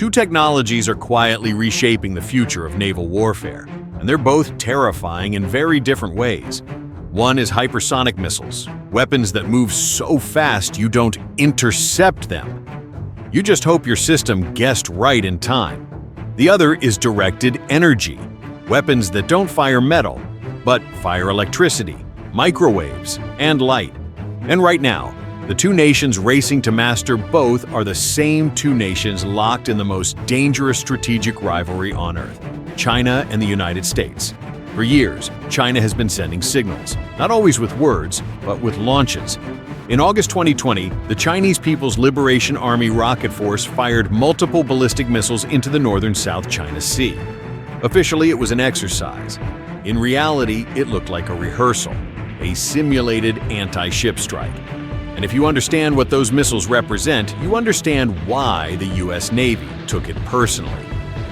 Two technologies are quietly reshaping the future of naval warfare, and they're both terrifying in very different ways. One is hypersonic missiles, weapons that move so fast you don't intercept them. You just hope your system guessed right in time. The other is directed energy, weapons that don't fire metal, but fire electricity, microwaves, and light. And right now, the two nations racing to master both are the same two nations locked in the most dangerous strategic rivalry on Earth, China and the United States. For years, China has been sending signals, not always with words, but with launches. In August 2020, the Chinese People's Liberation Army Rocket Force fired multiple ballistic missiles into the northern South China Sea. Officially, it was an exercise. In reality, it looked like a rehearsal, a simulated anti-ship strike. And if you understand what those missiles represent, you understand why the US Navy took it personally.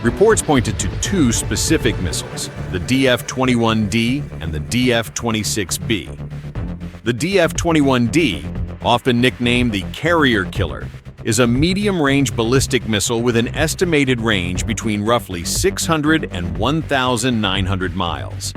Reports pointed to two specific missiles, the DF-21D and the DF-26B. The DF-21D, often nicknamed the Carrier Killer, is a medium-range ballistic missile with an estimated range between roughly 600 and 1,900 miles.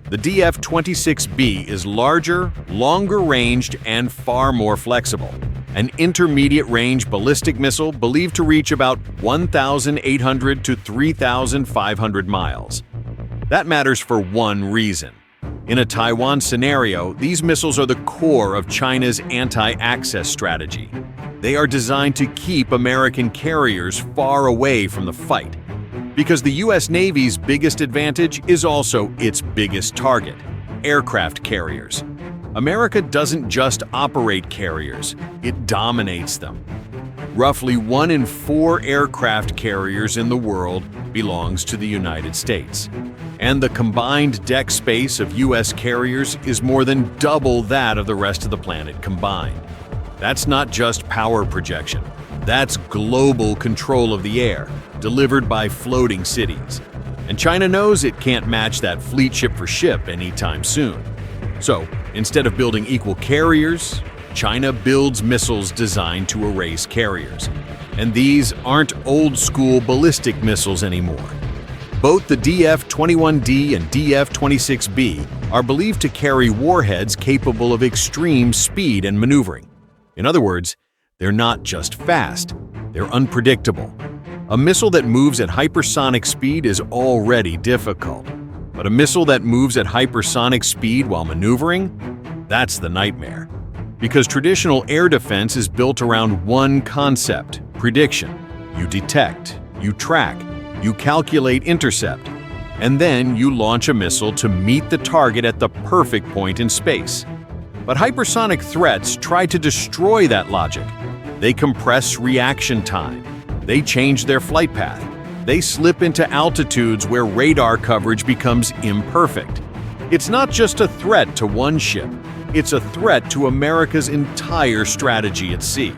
The DF-26B is larger, longer-ranged, and far more flexible. An intermediate-range ballistic missile believed to reach about 1,800 to 3,500 miles. That matters for one reason. In a Taiwan scenario, these missiles are the core of China's anti-access strategy. They are designed to keep American carriers far away from the fight. Because the US Navy's biggest advantage is also its biggest target, aircraft carriers. America doesn't just operate carriers, it dominates them. Roughly 1 in 4 aircraft carriers in the world belongs to the United States. And the combined deck space of US carriers is more than double that of the rest of the planet combined. That's not just power projection. That's global control of the air, delivered by floating cities. And China knows it can't match that fleet ship for ship anytime soon. So, instead of building equal carriers, China builds missiles designed to erase carriers. And these aren't old-school ballistic missiles anymore. Both the DF-21D and DF-26B are believed to carry warheads capable of extreme speed and maneuvering. In other words, they're not just fast, they're unpredictable. A missile that moves at hypersonic speed is already difficult. But a missile that moves at hypersonic speed while maneuvering? That's the nightmare. Because traditional air defense is built around one concept, prediction. You detect, you track, you calculate intercept, and then you launch a missile to meet the target at the perfect point in space. But hypersonic threats try to destroy that logic. They compress reaction time. They change their flight path. They slip into altitudes where radar coverage becomes imperfect. It's not just a threat to one ship, it's a threat to America's entire strategy at sea.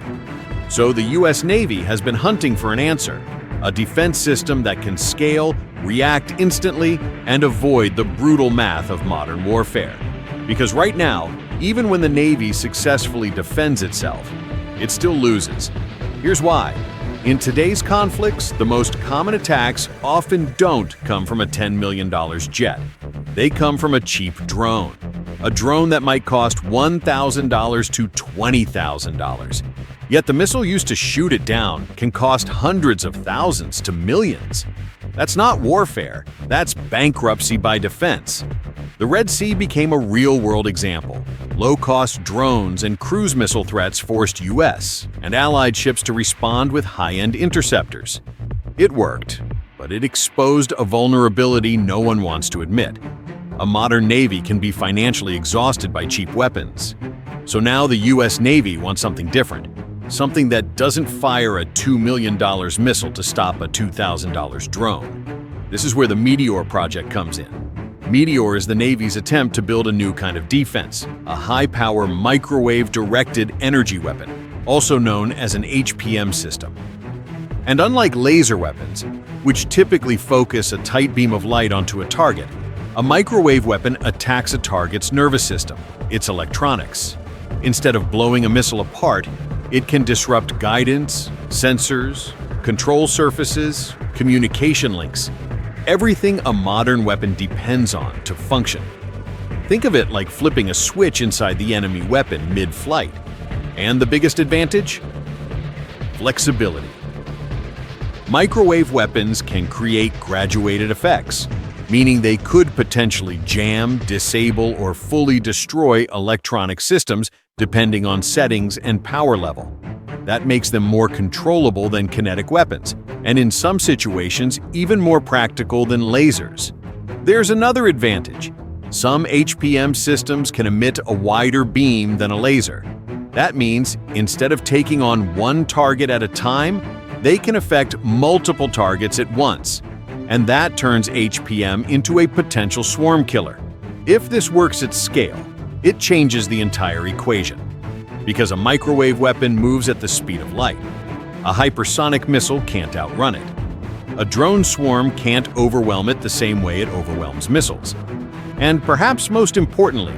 So the US Navy has been hunting for an answer, a defense system that can scale, react instantly, and avoid the brutal math of modern warfare. Because right now, even when the Navy successfully defends itself, it still loses. Here's why. In today's conflicts, the most common attacks often don't come from a $10 million jet. They come from a cheap drone. A drone that might cost $1,000 to $20,000. Yet the missile used to shoot it down can cost hundreds of thousands to millions. That's not warfare, that's bankruptcy by defense. The Red Sea became a real-world example. Low-cost drones and cruise missile threats forced US and allied ships to respond with high-end interceptors. It worked, but it exposed a vulnerability no one wants to admit. A modern Navy can be financially exhausted by cheap weapons. So now the US Navy wants something different. Something that doesn't fire a $2 million missile to stop a $2,000 drone. This is where the Meteor project comes in. Meteor is the Navy's attempt to build a new kind of defense, a high-power microwave-directed energy weapon, also known as an HPM system. And unlike laser weapons, which typically focus a tight beam of light onto a target, a microwave weapon attacks a target's nervous system, its electronics. Instead of blowing a missile apart, it can disrupt guidance, sensors, control surfaces, communication links, everything a modern weapon depends on to function. Think of it like flipping a switch inside the enemy weapon mid-flight. And the biggest advantage? Flexibility. Microwave weapons can create graduated effects, meaning they could potentially jam, disable, or fully destroy electronic systems depending on settings and power level. That makes them more controllable than kinetic weapons, and in some situations, even more practical than lasers. There's another advantage. Some HPM systems can emit a wider beam than a laser. That means, instead of taking on one target at a time, they can affect multiple targets at once, and that turns HPM into a potential swarm killer. If this works at scale, it changes the entire equation. Because a microwave weapon moves at the speed of light, a hypersonic missile can't outrun it. A drone swarm can't overwhelm it the same way it overwhelms missiles. And perhaps most importantly,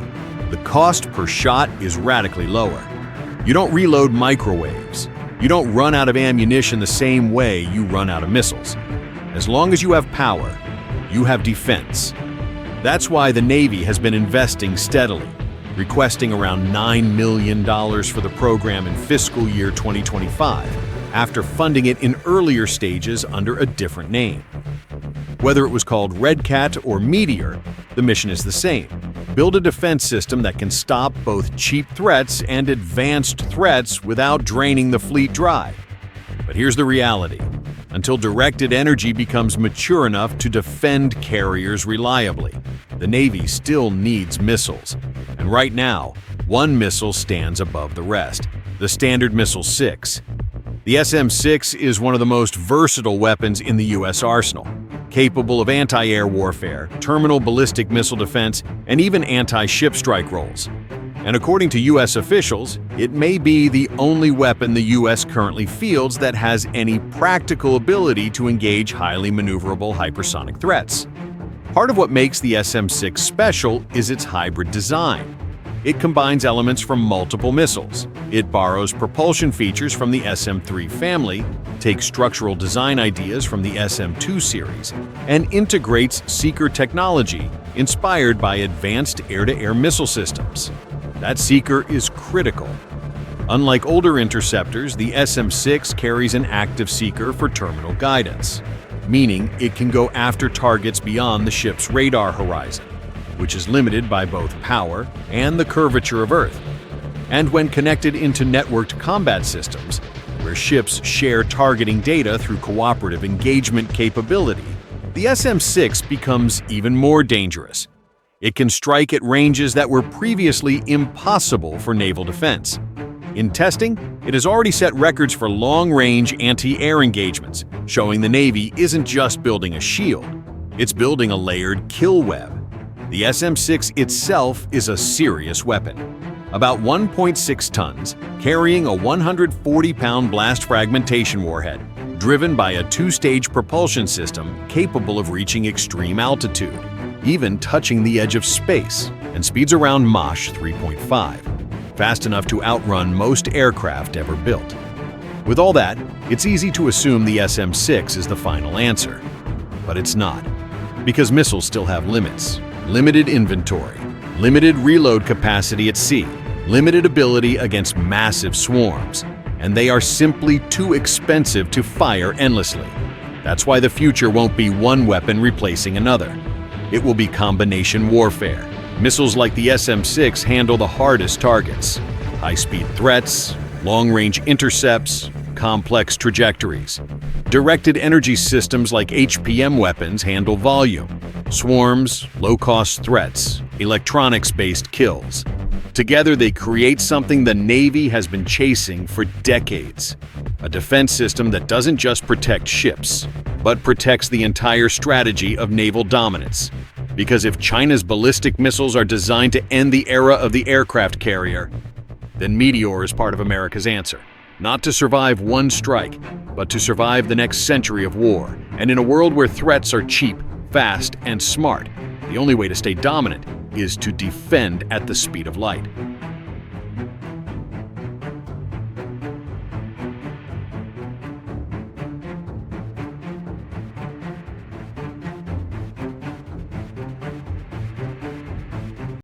the cost per shot is radically lower. You don't reload microwaves. You don't run out of ammunition the same way you run out of missiles. As long as you have power, you have defense. That's why the Navy has been investing steadily, requesting around $9 million for the program in fiscal year 2025, after funding it in earlier stages under a different name. Whether it was called Red Cat or Meteor, the mission is the same. Build a defense system that can stop both cheap threats and advanced threats without draining the fleet dry. But here's the reality. Until directed energy becomes mature enough to defend carriers reliably, the Navy still needs missiles. And right now, one missile stands above the rest, the Standard Missile-6. The SM-6 is one of the most versatile weapons in the U.S. arsenal, capable of anti-air warfare, terminal ballistic missile defense, and even anti-ship strike roles. And according to U.S. officials, it may be the only weapon the U.S. currently fields that has any practical ability to engage highly maneuverable hypersonic threats. Part of what makes the SM-6 special is its hybrid design. It combines elements from multiple missiles. It borrows propulsion features from the SM-3 family, takes structural design ideas from the SM-2 series, and integrates seeker technology inspired by advanced air-to-air missile systems. That seeker is critical. Unlike older interceptors, the SM-6 carries an active seeker for terminal guidance, meaning it can go after targets beyond the ship's radar horizon, which is limited by both power and the curvature of Earth. And when connected into networked combat systems, where ships share targeting data through cooperative engagement capability, the SM-6 becomes even more dangerous. It can strike at ranges that were previously impossible for naval defense. In testing, it has already set records for long-range anti-air engagements, showing the Navy isn't just building a shield, it's building a layered kill web. The SM-6 itself is a serious weapon. About 1.6 tons, carrying a 140-pound blast fragmentation warhead, driven by a two-stage propulsion system capable of reaching extreme altitude, even touching the edge of space, and speeds around Mach 3.5, fast enough to outrun most aircraft ever built. With all that, it's easy to assume the SM-6 is the final answer. But it's not, because missiles still have limits. Limited inventory, limited reload capacity at sea, limited ability against massive swarms, and they are simply too expensive to fire endlessly. That's why the future won't be one weapon replacing another. It will be combination warfare. Missiles like the SM-6 handle the hardest targets: high-speed threats, long-range intercepts, complex trajectories. Directed energy systems like HPM weapons handle volume, swarms, low-cost threats, electronics-based kills. Together, they create something the Navy has been chasing for decades. A defense system that doesn't just protect ships, but protects the entire strategy of naval dominance. Because if China's ballistic missiles are designed to end the era of the aircraft carrier, then Meteor is part of America's answer. Not to survive one strike, but to survive the next century of war. And in a world where threats are cheap, fast, and smart, the only way to stay dominant is to defend at the speed of light.